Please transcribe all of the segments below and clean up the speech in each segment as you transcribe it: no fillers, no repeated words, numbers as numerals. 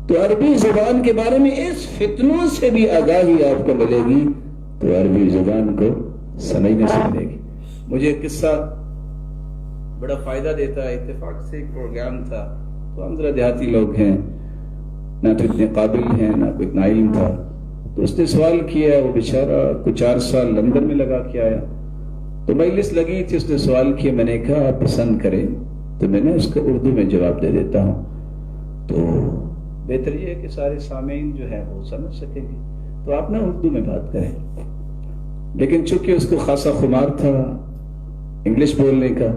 تو عربی زبان کے بارے میں اس فتنوں سے بھی آگاہی آپ کو ملے گی تو عربی زبان کو سمجھنے سے ملے گی. مجھے ایک قصہ بڑا فائدہ دیتا ہے. اتفاق سے ایک پروگرام تھا، تو ہم ذرا دیہاتی لوگ ہیں، نہ تو اتنے قابل ہیں نہ کوئی اتنا علم تھا. تو اس نے سوال کیا، وہ بیچارہ کچھ 4 سال لندن میں لگا کے آیا. تو مجلس لگی تھی، اس نے سوال کیا. میں نے کہا آپ پسند کریں تو میں نے اس کا اردو میں جواب دے دیتا ہوں، تو بہتر یہ ہے کہ سارے سامعین جو ہیں وہ سمجھ سکیں گے، تو آپ نا اردو میں بات کریں. لیکن چونکہ اس کو خاصا خمار تھا انگلش بولنے کا،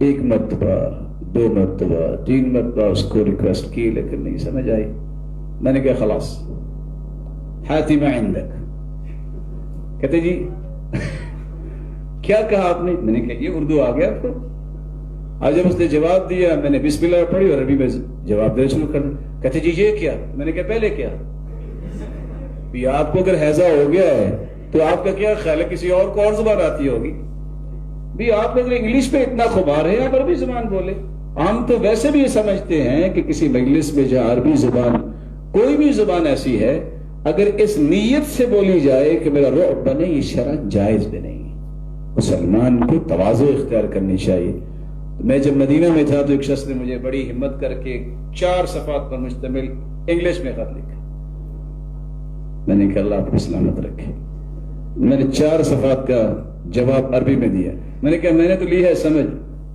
1 مرتبہ 2 مرتبہ 3 مرتبہ اس کو ریکویسٹ کی لیکن نہیں سمجھ آئی. میں نے کہا خلاص ہاتھی ما عندک. کہتے جی کیا کہا آپ نے؟ میں نے کہا یہ اردو آ گیا آپ کو؟ آج جب اس نے جواب دیا میں نے بسم اللہ پڑھی اور عربی میں جواب دینا شروع کر دیا. کہتے جی یہ کیا؟ میں نے کہا پہلے کیا؟ بھی آپ کو اگر ہیضہ ہو گیا ہے تو آپ کا کیا خیال ہے کسی اور کو اور زبان آتی ہوگی؟ بھی آپ اگر انگلش پہ اتنا خمار ہے آپ عربی زبان بولے. ہم تو ویسے بھی یہ سمجھتے ہیں کہ کسی مجلس میں جہاں عربی زبان کوئی بھی زبان ایسی ہے اگر اس نیت سے بولی جائے کہ میرا رعب بنے، یہ شرعاً جائز بھی نہیں. مسلمان کو تواضع اختیار کرنی چاہیے. میں جب مدینہ میں تھا تو ایک شخص نے مجھے بڑی ہمت کر کے 4 صفحات پر مشتمل انگلش میں خط لکھا. میں نے کہا اللہ آپ کو سلامت رکھے. میں نے 4 صفحات کا جواب عربی میں دیا. میں نے کہا میں نے تو لی ہے سمجھ،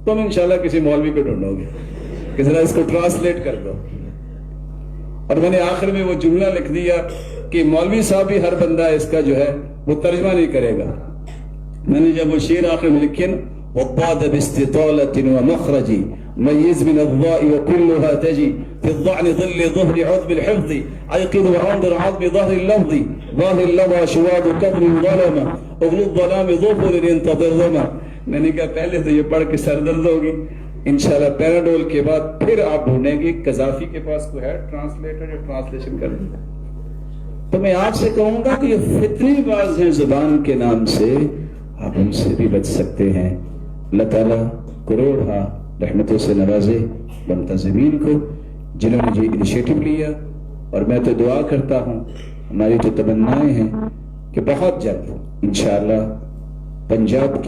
تم انشاءاللہ کسی مولوی کو ڈھونڈو گے کہ ذرا اس کو ٹرانسلیٹ کر دو. اور میں نے آخر میں وہ جملہ لکھ دیا کہ مولوی صاحب بھی ہر بندہ اس کا جو ہے وہ ترجمہ نہیں کرے گا. میں نے جب وہ شعر آخر میں لکھے نا وَضَّعَدَ بِاسْتِطَالَةٍ وَمَخْرَجِ مَيِّزْ مِنَ الضَّاءِ وَكُلُّهَا تَجِي فِي الضَّعْنِ ظِلِّ ظُهْرِ عُذْبِ الْحِفْظِ أَيْقِظْ وَعَنْدِرْ عَظْمِ ظَهْرِ اللَّفْظِ ظَاهِ اللَّوَى شُوَادُ كَبْرِ ظَلَمَ اُغْلُ الظَّلَامِ ظُفُرٍ انتظر ظَمَ. میں نے کہا پہلے تو یہ پڑھ کے سر درد ہوگی، انشاءاللہ پیراڈول کے بعد پھر آپ ڈھونڈیں گے قذافی کے پاس کوئی ہے ٹرانسلیٹر جو ٹرانسلیشن کر دیں. تو میں آپ سے کہوں گا کہ یہ فتنی باز ہیں زبان کے نام سے، آپ ان سے بھی بچ سکتے ہیں. اللہ تعالیٰ کروڑ رحمتوں سے نوازے منتظمین کو جنہوں نے یہ انیشیٹو لیا. اور میں تو دعا کرتا ہوں، ہماری تو تمنائیں ہیں کہ بہت جلد انشاءاللہ پنجاب